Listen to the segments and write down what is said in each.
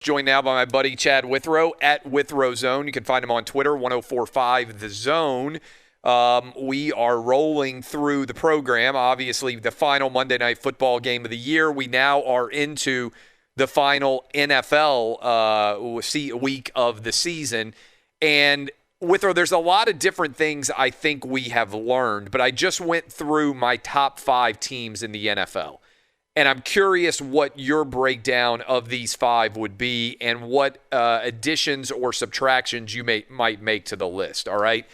Joined now by my buddy Chad Withrow at Withrow Zone. You can find him on Twitter, 1045 The Zone. We are rolling through the program. Obviously, the final Monday Night Football game of the year. We now are into the final NFL week of the season. And Withrow, there's a lot of different things I think we have learned, but I just went through my top 5 teams in the NFL. And I'm curious what your breakdown of these 5 would be and what additions or subtractions you might make to the list, all right?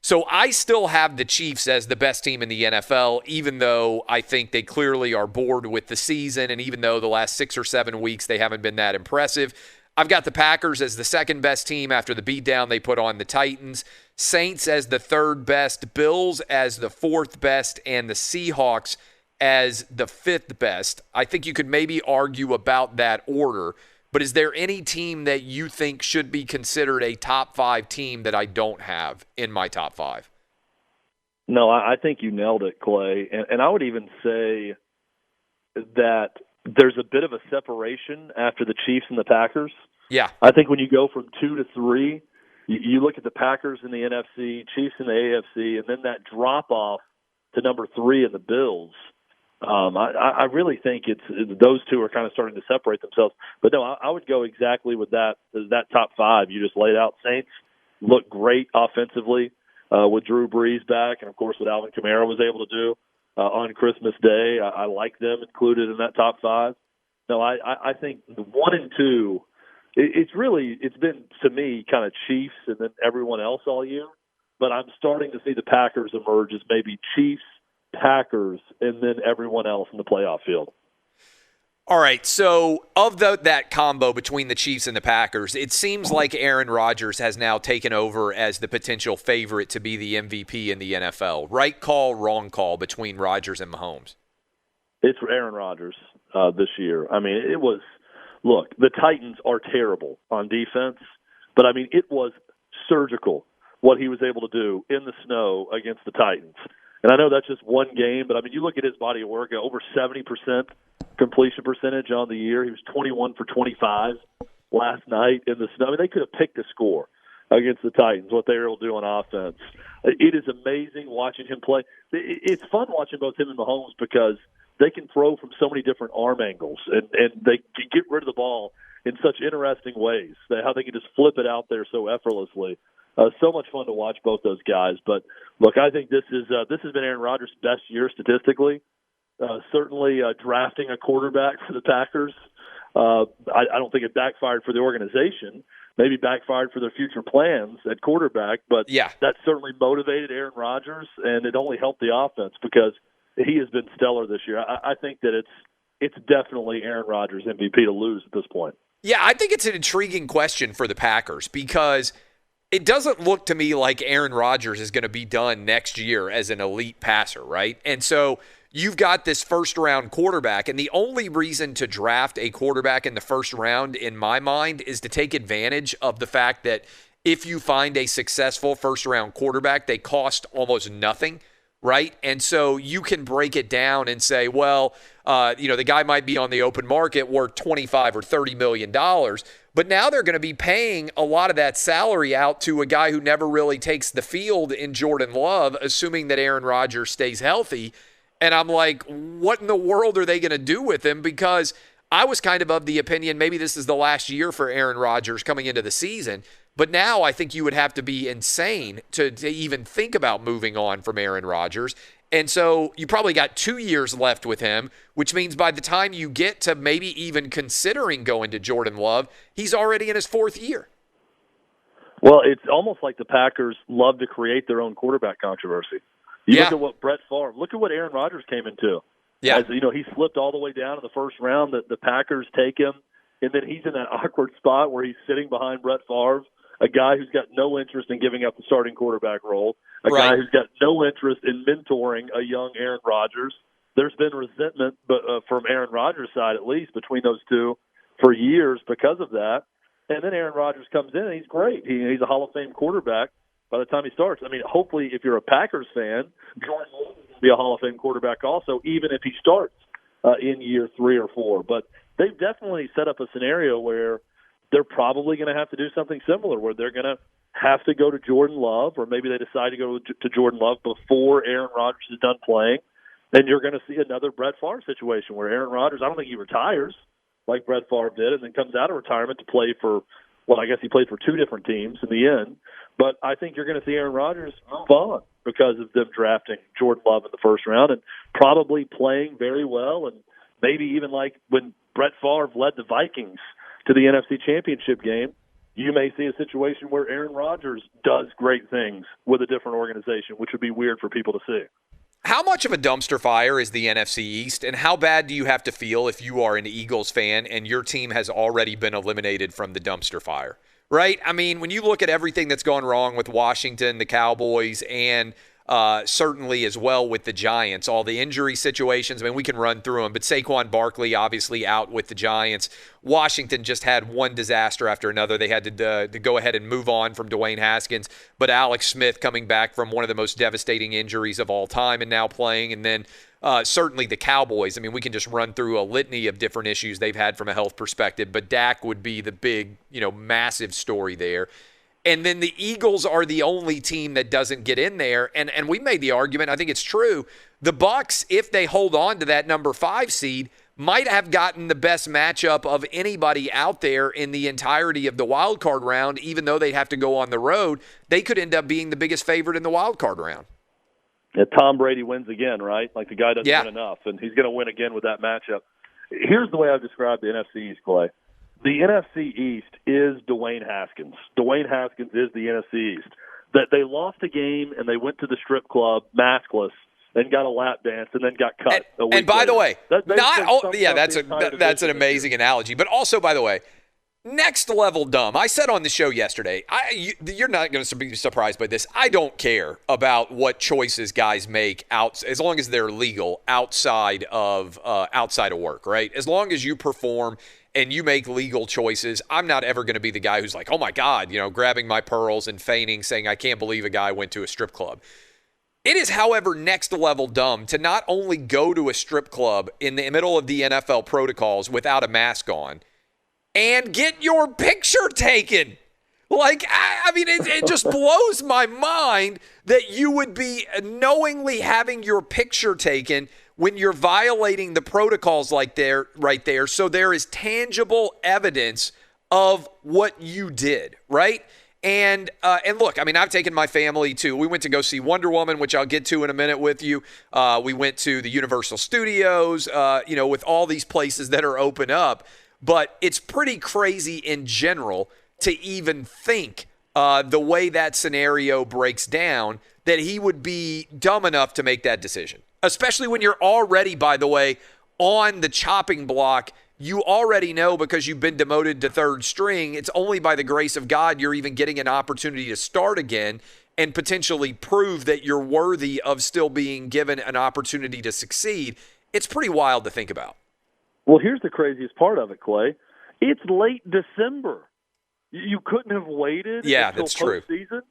So I still have the Chiefs as the best team in the NFL, even though I think they clearly are bored with the season, and even though the last 6 or 7 weeks they haven't been that impressive. I've got the Packers as the second best team after the beatdown they put on the Titans, Saints as the third best, Bills as the fourth best, and the Seahawks as the fifth best. I think you could maybe argue about that order, but is there any team that you think should be considered a top 5 team that I don't have in my top 5? No, I think you nailed it, Clay. And I would even say that there's a bit of a separation after the Chiefs and the Packers. Yeah. I think when you go from 2 to 3, you look at the Packers in the NFC, Chiefs in the AFC, and then that drop-off to number 3 in the Bills. I really think it's those two are kind of starting to separate themselves. But no, I would go exactly with that top 5 you just laid out. Saints look great offensively with Drew Brees back, and of course what Alvin Kamara was able to do on Christmas Day. I like them included in that top 5. No, I think 1 and 2. It's been to me kind of Chiefs and then everyone else all year. But I'm starting to see the Packers emerge as maybe Chiefs, Packers, and then everyone else in the playoff field. All right, so of that combo between the Chiefs and the Packers, it seems like Aaron Rodgers has now taken over as the potential favorite to be the MVP in the NFL. Right call, wrong call between Rodgers and Mahomes? It's for Aaron Rodgers this year. I mean, it was – look, the Titans are terrible on defense, but, I mean, it was surgical what he was able to do in the snow against the Titans. And I know that's just one game, but, I mean, you look at his body of work, over 70% completion percentage on the year. He was 21 for 25 last night in the snow. I mean, they could have picked a score against the Titans, what they were able to do on offense. It is amazing watching him play. It's fun watching both him and Mahomes because they can throw from so many different arm angles, and they can get rid of the ball in such interesting ways, how they can just flip it out there so effortlessly. So much fun to watch both those guys. But, look, I think this has been Aaron Rodgers' best year statistically. Certainly drafting a quarterback for the Packers. I don't think it backfired for the organization. Maybe backfired for their future plans at quarterback. But yeah, that certainly motivated Aaron Rodgers, and it only helped the offense because he has been stellar this year. I think that it's definitely Aaron Rodgers' MVP to lose at this point. Yeah, I think it's an intriguing question for the Packers because – it doesn't look to me like Aaron Rodgers is going to be done next year as an elite passer, right? And so you've got this first-round quarterback, and the only reason to draft a quarterback in the first round, in my mind, is to take advantage of the fact that if you find a successful first-round quarterback, they cost almost nothing, right? And so you can break it down and say, well, the guy might be on the open market worth $25 or $30 million, but now they're going to be paying a lot of that salary out to a guy who never really takes the field in Jordan Love, assuming that Aaron Rodgers stays healthy. And I'm like, what in the world are they going to do with him? Because I was kind of the opinion maybe this is the last year for Aaron Rodgers coming into the season. But now I think you would have to be insane to even think about moving on from Aaron Rodgers. And so you probably got 2 years left with him, which means by the time you get to maybe even considering going to Jordan Love, he's already in his 4th year. Well, it's almost like the Packers love to create their own quarterback controversy. You look at what Brett Favre, look at what Aaron Rodgers came into. Yeah. As, he slipped all the way down in the first round. The Packers take him, and then he's in that awkward spot where he's sitting behind Brett Favre, a guy who's got no interest in giving up the starting quarterback role, a guy who's got no interest in mentoring a young Aaron Rodgers. There's been resentment from Aaron Rodgers' side, at least, between those two for years because of that. And then Aaron Rodgers comes in, and he's great. He's a Hall of Fame quarterback by the time he starts. I mean, hopefully, if you're a Packers fan, Jordan Love will be a Hall of Fame quarterback also, even if he starts in year 3 or 4. But they've definitely set up a scenario where they're probably going to have to do something similar where they're going to have to go to Jordan Love, or maybe they decide to go to Jordan Love before Aaron Rodgers is done playing. Then you're going to see another Brett Favre situation where Aaron Rodgers, I don't think he retires like Brett Favre did and then comes out of retirement to play for, well, I guess he played for two different teams in the end. But I think you're going to see Aaron Rodgers move on because of them drafting Jordan Love in the first round and probably playing very well, and maybe even like when Brett Favre led the Vikings to the NFC Championship game, you may see a situation where Aaron Rodgers does great things with a different organization, which would be weird for people to see. How much of a dumpster fire is the NFC East, and how bad do you have to feel if you are an Eagles fan and your team has already been eliminated from the dumpster fire? Right? I mean, when you look at everything that's gone wrong with Washington, the Cowboys, and certainly as well with the Giants, all the injury situations, I mean, we can run through them, but Saquon Barkley obviously out with the Giants. Washington just had one disaster after another. They had to go ahead and move on from Dwayne Haskins, but Alex Smith coming back from one of the most devastating injuries of all time and now playing, and then certainly the Cowboys. I mean, we can just run through a litany of different issues they've had from a health perspective, but Dak would be the big, massive story there. And then the Eagles are the only team that doesn't get in there. And we made the argument, I think it's true, the Bucs, if they hold on to that number 5 seed, might have gotten the best matchup of anybody out there in the entirety of the wild card round. Even though they have to go on the road, they could end up being the biggest favorite in the wild card round. Yeah, Tom Brady wins again, right? Like the guy doesn't win enough, and he's going to win again with that matchup. Here's the way I've described the NFC East, Clay. The NFC East is Dwayne Haskins. Dwayne Haskins is the NFC East. That they lost a game and they went to the strip club maskless and got a lap dance and then got cut. And by the way, that's that's an amazing analogy. But also, by the way, next level dumb. I said on the show yesterday, you're not going to be surprised by this. I don't care about what choices guys make out as long as they're legal outside of work, right? As long as you perform and you make legal choices, I'm not ever going to be the guy who's like, oh my God, grabbing my pearls and feigning, saying, I can't believe a guy went to a strip club. It is, however, next level dumb to not only go to a strip club in the middle of the NFL protocols without a mask on and get your picture taken. Like, I mean, it just blows my mind that you would be knowingly having your picture taken when you're violating the protocols right there. So there is tangible evidence of what you did, right? And look, I mean, I've taken my family to, we went to go see Wonder Woman, which I'll get to in a minute with you. We went to the Universal Studios, with all these places that are open up. But it's pretty crazy in general to even think the way that scenario breaks down that he would be dumb enough to make that decision. Especially when you're already, by the way, on the chopping block. You already know because you've been demoted to third string. It's only by the grace of God you're even getting an opportunity to start again and potentially prove that you're worthy of still being given an opportunity to succeed. It's pretty wild to think about. Well, here's the craziest part of it, Clay. It's late December. You couldn't have waited until that's true. Postseason?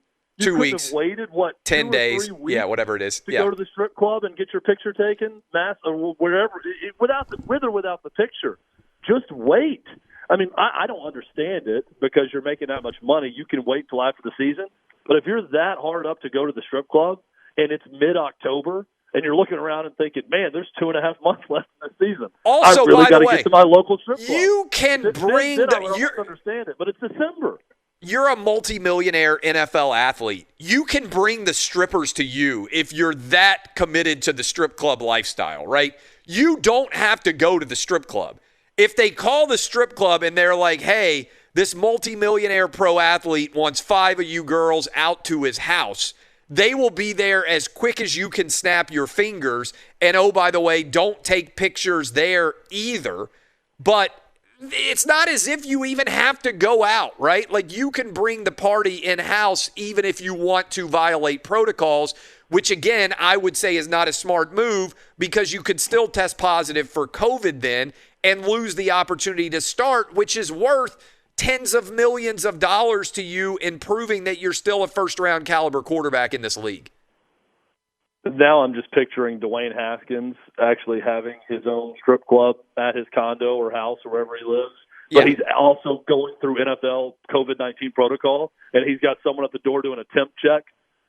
2 weeks. Have waited, 10 days? 3 weeks Whatever it is. to go to the strip club and get your picture taken, or wherever, with or without the picture. Just wait. I mean, I don't understand it because you're making that much money. You can wait till after the season. But if you're that hard up to go to the strip club and it's mid-October and you're looking around and thinking, man, there's 2.5 months left in the season. Also, I really by got the to way, get to my local strip club. You can bring I don't understand it, but it's December. You're a multimillionaire NFL athlete. You can bring the strippers to you if you're that committed to the strip club lifestyle, right? You don't have to go to the strip club. If they call the strip club and they're like, hey, this multimillionaire pro athlete wants 5 of you girls out to his house, they will be there as quick as you can snap your fingers. And oh, by the way, don't take pictures there either. But it's not as if you even have to go out, right? Like you can bring the party in-house even if you want to violate protocols, which again, I would say is not a smart move because you could still test positive for COVID then and lose the opportunity to start, which is worth tens of millions of dollars to you in proving that you're still a first-round caliber quarterback in this league. Now I'm just picturing Dwayne Haskins actually having his own strip club at his condo or house or wherever he lives but Yeah. he's also going through NFL COVID-19 protocol, and he's got someone at the door doing a temp check.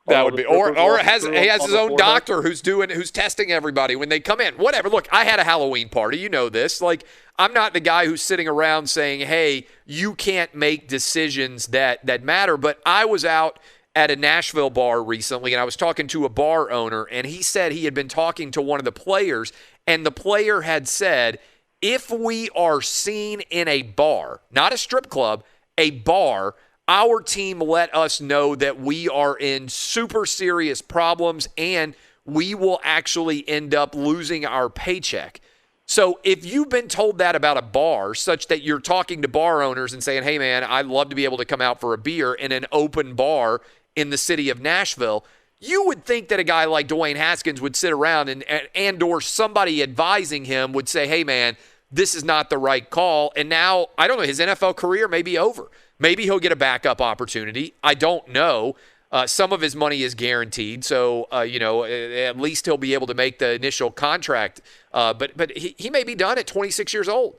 That would be, or he has his own forehead. doctor who's testing everybody when they come in. Whatever. Look, I had a Halloween party. You know this. Like, I'm not the guy who's sitting around saying, "Hey, you can't make decisions that matter." But I was out at a Nashville bar recently, and I was talking to a bar owner, and he said he had been talking to one of the players, and the player had said, "If we are seen in a bar, not a strip club, a bar, our team let us know that we are in super serious problems and we will actually end up losing our paycheck." So if you've been told that about a bar, such that you're talking to bar owners and saying, "Hey, man, I'd love to be able to come out for a beer in an open bar in the city of Nashville," you would think that a guy like Dwayne Haskins would sit around and or somebody advising him would say, "Hey, man, this is not the right call." And now, I don't know, his NFL career may be over. Maybe he'll get a backup opportunity. I don't know. Some of his money is guaranteed, so at least he'll be able to make the initial contract. But he may be done at 26 years old.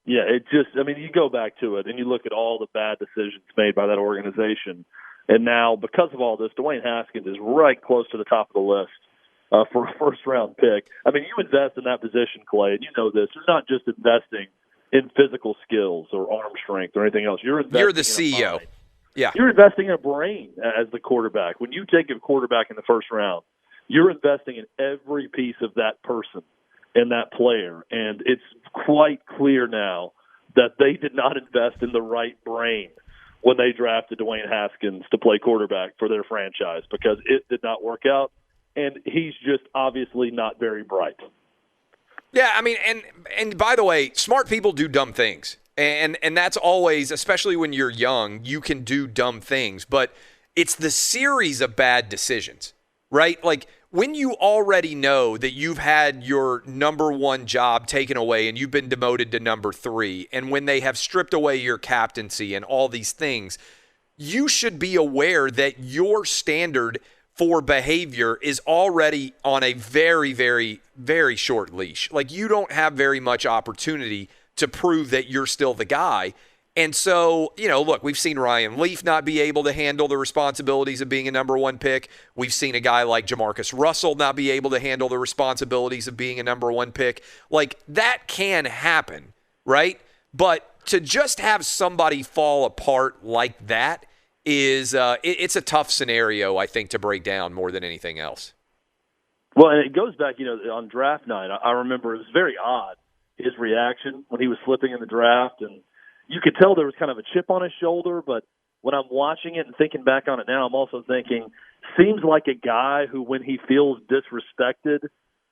Yeah, you go back to it and you look at all the bad decisions made by that organization, and now because of all this, Dwayne Haskins is right close to the top of the list for a first-round pick. I mean, you invest in that position, Clay, and you know this. You're not just investing in physical skills or arm strength or anything else. You're the CEO. Yeah. You're investing in a brain as the quarterback. When you take a quarterback in the first round, you're investing in every piece of that person and that player. And it's quite clear now that they did not invest in the right brain when they drafted Dwayne Haskins to play quarterback for their franchise, because it did not work out. And he's just obviously not very bright. Yeah, I mean, and by the way, smart people do dumb things. And that's always, especially when you're young, you can do dumb things. But it's the series of bad decisions, right? Like, when you already know that you've had your number one job taken away and you've been demoted to number 3, and when they have stripped away your captaincy and all these things, you should be aware that your standard for behavior is already on a very, very, very short leash. Like, you don't have very much opportunity to prove that you're still the guy. And so, look, we've seen Ryan Leaf not be able to handle the responsibilities of being a number 1 pick. We've seen a guy like Jamarcus Russell not be able to handle the responsibilities of being a number 1 pick. Like, that can happen, right? But to just have somebody fall apart like that is it's a tough scenario, I think, to break down more than anything else. Well, and it goes back, on draft night, I remember it was very odd, his reaction when he was slipping in the draft, and you could tell there was kind of a chip on his shoulder. But when I'm watching it and thinking back on it now, I'm also thinking, seems like a guy who, when he feels disrespected,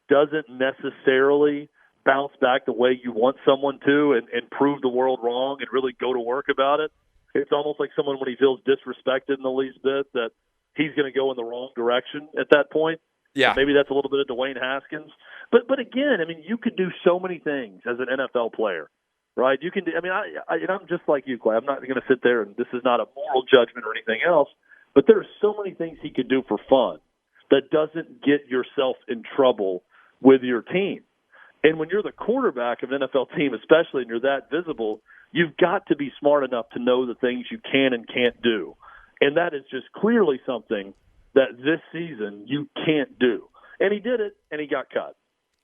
doesn't necessarily bounce back the way you want someone to and prove the world wrong and really go to work about it. It's almost like someone, when he feels disrespected in the least bit, that he's going to go in the wrong direction at that point. Yeah. Maybe that's a little bit of Dwayne Haskins. But again, you could do so many things as an NFL player, right? You can do, I'm just like you, Clay. I'm not going to sit there, and this is not a moral judgment or anything else, but there are so many things he could do for fun that doesn't get yourself in trouble with your team. And when you're the quarterback of an NFL team, especially, and you're that visible, you've got to be smart enough to know the things you can and can't do. And that is just clearly something that this season you can't do. And he did it, and he got cut.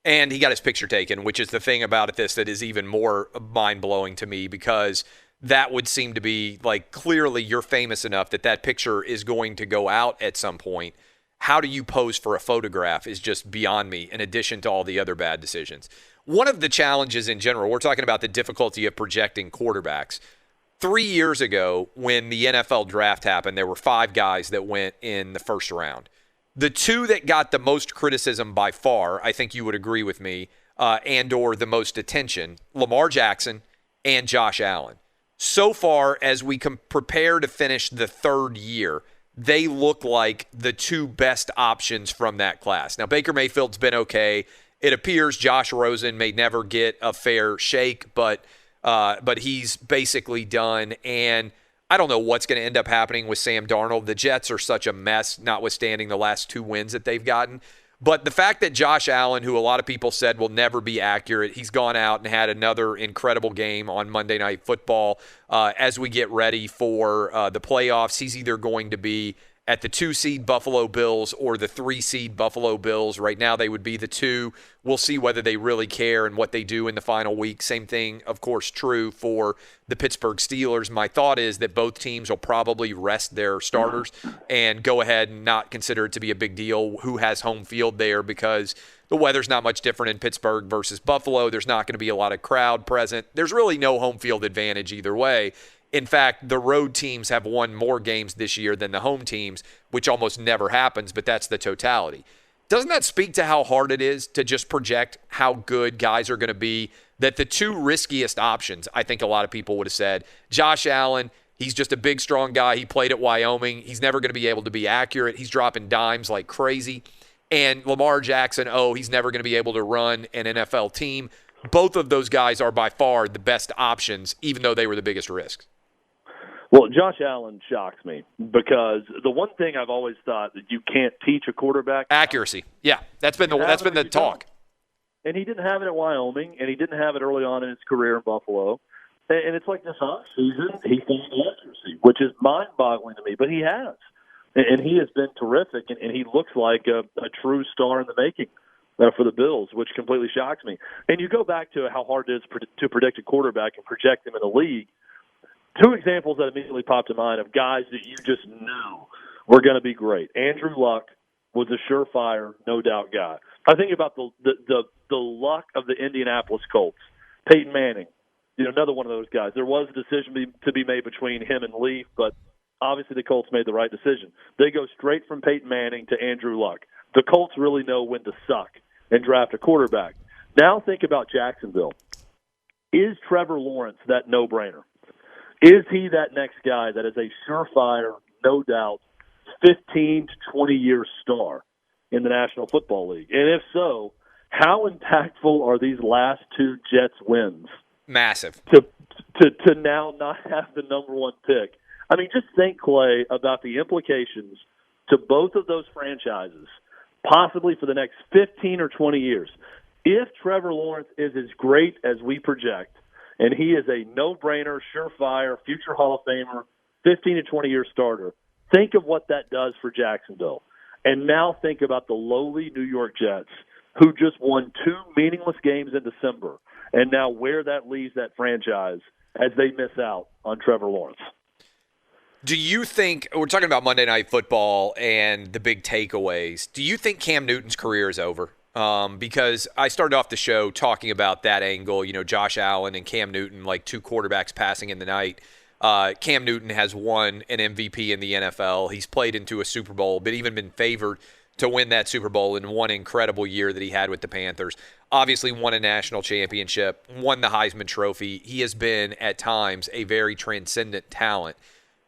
And he got his picture taken, which is the thing about this that is even more mind-blowing to me, because that would seem to be, like, clearly you're famous enough that picture is going to go out at some point. How do you pose for a photograph is just beyond me, in addition to all the other bad decisions. One of the challenges in general, we're talking about the difficulty of projecting quarterbacks. 3 years ago, when the NFL draft happened, there were 5 guys that went in the first round. The 2 that got the most criticism by far, I think you would agree with me, and or the most attention, Lamar Jackson and Josh Allen. So far, as we prepare to finish the 3rd year, they look like the 2 best options from that class. Now, Baker Mayfield's been okay. It appears Josh Rosen may never get a fair shake, but he's basically done. And I don't know what's going to end up happening with Sam Darnold. The Jets are such a mess, notwithstanding the last 2 wins that they've gotten. But the fact that Josh Allen, who a lot of people said will never be accurate, he's gone out and had another incredible game on Monday Night Football. As we get ready for the playoffs, he's either going to be at the 2-seed Buffalo Bills or the 3-seed Buffalo Bills. Right now they would be the 2. We'll see whether they really care and what they do in the final week. Same thing, of course, true for the Pittsburgh Steelers. My thought is that both teams will probably rest their starters and go ahead and not consider it to be a big deal who has home field there, because the weather's not much different in Pittsburgh versus Buffalo. There's not going to be a lot of crowd present. There's really no home field advantage either way. In fact, the road teams have won more games this year than the home teams, which almost never happens, but that's the totality. Doesn't that speak to how hard it is to just project how good guys are going to be? That the 2 riskiest options, I think a lot of people would have said, Josh Allen, he's just a big, strong guy. He played at Wyoming. He's never going to be able to be accurate. He's dropping dimes like crazy. And Lamar Jackson, he's never going to be able to run an NFL team. Both of those guys are by far the best options, even though they were the biggest risks. Well, Josh Allen shocks me because the one thing I've always thought that you can't teach a quarterback, accuracy. Yeah, that's been the talk. And he didn't have it at Wyoming, and he didn't have it early on in his career in Buffalo. And it's like this offseason, he found accuracy, which is mind-boggling to me, but he has. And he has been terrific, and he looks like a true star in the making for the Bills, which completely shocks me. And you go back to how hard it is to predict a quarterback and project him in the league. 2 examples that immediately popped to mind of guys that you just knew were going to be great. Andrew Luck was a surefire, no doubt guy. I think about the luck of the Indianapolis Colts. Peyton Manning, another one of those guys. There was a decision to be made between him and Leaf, but obviously the Colts made the right decision. They go straight from Peyton Manning to Andrew Luck. The Colts really know when to suck and draft a quarterback. Now think about Jacksonville. Is Trevor Lawrence that no-brainer? Is he that next guy that is a surefire, no doubt, 15 to 20-year star in the National Football League? And if so, how impactful are these last 2 Jets wins? Massive. To now not have the number 1 pick. I mean, just think, Clay, about the implications to both of those franchises, possibly for the next 15 or 20 years. If Trevor Lawrence is as great as we project, and he is a no-brainer, surefire, future Hall of Famer, 15 to 20-year starter, think of what that does for Jacksonville. And now think about the lowly New York Jets, who just won 2 meaningless games in December, and now where that leaves that franchise as they miss out on Trevor Lawrence. Do you think, we're talking about Monday Night Football and the big takeaways, do you think Cam Newton's career is over? Because I started off the show talking about that angle, Josh Allen and Cam Newton, like 2 quarterbacks passing in the night. Cam Newton has won an MVP in the NFL. He's played into a Super Bowl, but even been favored to win that Super Bowl in one incredible year that he had with the Panthers. Obviously won a national championship, won the Heisman Trophy. He has been, at times, a very transcendent talent.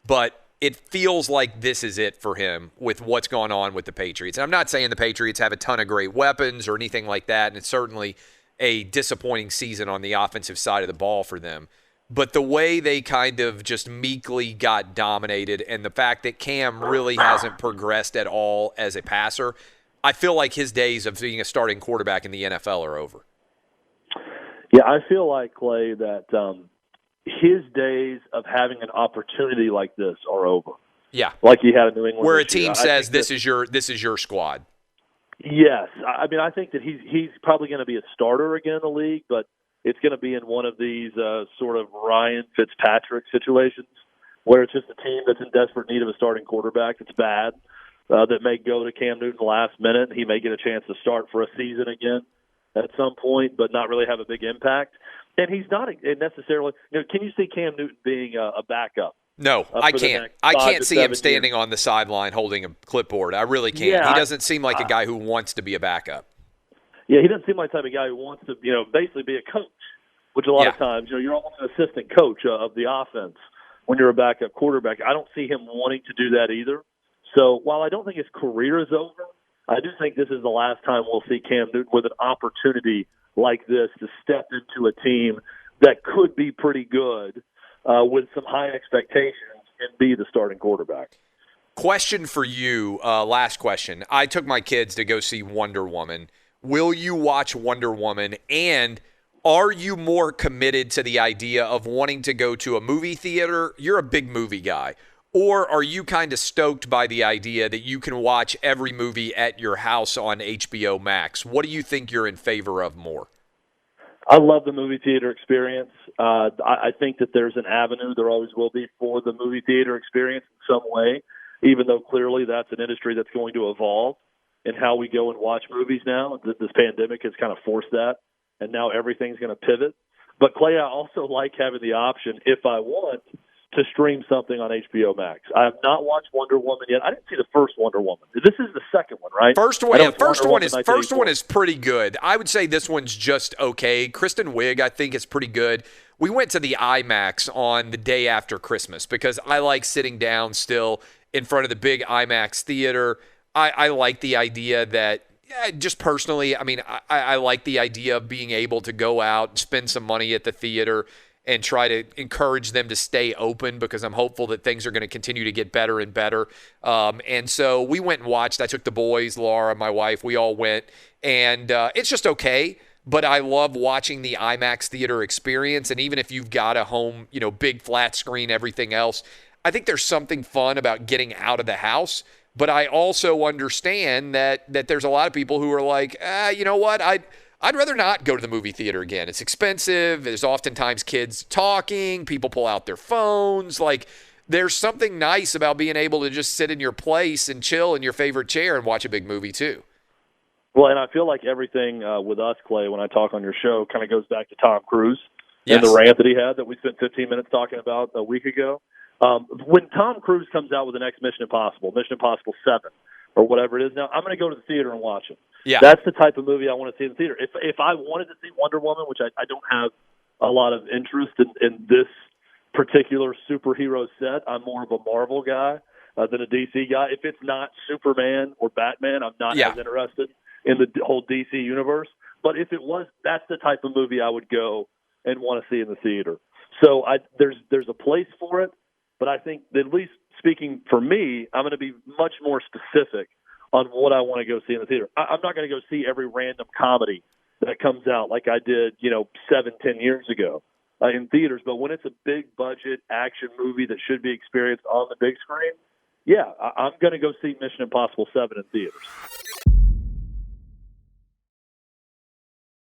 But it feels like this is it for him with what's going on with the Patriots. And I'm not saying the Patriots have a ton of great weapons or anything like that, and it's certainly a disappointing season on the offensive side of the ball for them. But the way they kind of just meekly got dominated and the fact that Cam really hasn't progressed at all as a passer, I feel like his days of being a starting quarterback in the NFL are over. Yeah, I feel like, Clay, that his days of having an opportunity like this are over. Yeah. Like he had in New England. Where a team says this is your squad. Yes. I mean, I think that he's probably going to be a starter again in the league, but it's going to be in one of these sort of Ryan Fitzpatrick situations where it's just a team that's in desperate need of a starting quarterback that's bad, that may go to Cam Newton last minute. He may get a chance to start for a season again at some point, but not really have a big impact. And he's not necessarily can you see Cam Newton being a backup? No, I can't. I can't see him standing on the sideline holding a clipboard. I really can't. Yeah, he doesn't seem like a guy who wants to be a backup. Yeah, he doesn't seem like the type of guy who wants to, basically be a coach, which a lot of times, you're almost an assistant coach of the offense when you're a backup quarterback. I don't see him wanting to do that either. So while I don't think his career is over, I do think this is the last time we'll see Cam Newton with an opportunity like this to step into a team that could be pretty good with some high expectations and be the starting quarterback. Question for you, last question. I took my kids to go see Wonder Woman. Will you watch Wonder Woman? And are you more committed to the idea of wanting to go to a movie theater? You're a big movie guy. Or are you kind of stoked by the idea that you can watch every movie at your house on HBO Max? What do you think you're in favor of more? I love the movie theater experience. I think that there's an avenue, there always will be, for the movie theater experience in some way, even though clearly that's an industry that's going to evolve in how we go and watch movies now. This pandemic has kind of forced that, and now everything's going to pivot. But, Clay, I also like having the option, if I want, to stream something on HBO Max. I have not watched Wonder Woman yet. I didn't see the first Wonder Woman. This is the second one, right? First one is pretty good. I would say this one's just okay. Kristen Wiig, I think, is pretty good. We went to the IMAX on the day after Christmas because I like sitting down still in front of the big IMAX theater. I like the idea that, just personally, I mean, I like the idea of being able to go out and spend some money at the theater and try to encourage them to stay open because I'm hopeful that things are going to continue to get better and better. And so we went and watched. I took the boys, Laura, my wife, we all went. And it's just okay, but I love watching the IMAX theater experience. And even if you've got a home, big flat screen, everything else, I think there's something fun about getting out of the house. But I also understand that there's a lot of people who are like, you know what, I'd rather not go to the movie theater again. It's expensive. There's oftentimes kids talking. People pull out their phones. Like, there's something nice about being able to just sit in your place and chill in your favorite chair and watch a big movie too. Well, and I feel like everything with us, Clay, when I talk on your show, kind of goes back to Tom Cruise and the rant that he had that we spent 15 minutes talking about a week ago. When Tom Cruise comes out with the next Mission Impossible 7, or whatever it is now, I'm going to go to the theater and watch it. Yeah. That's the type of movie I want to see in the theater. If I wanted to see Wonder Woman, which I don't have a lot of interest in this particular superhero set, I'm more of a Marvel guy than a DC guy. If it's not Superman or Batman, I'm not as interested in the whole DC universe. But if it was, that's the type of movie I would go and want to see in the theater. So there's a place for it, but I think that, at least speaking for me, I'm going to be much more specific on what I want to go see in the theater. I'm not going to go see every random comedy that comes out like I did, 7-10 years ago in theaters. But when it's a big budget action movie that should be experienced on the big screen, I'm going to go see Mission Impossible 7 in theaters.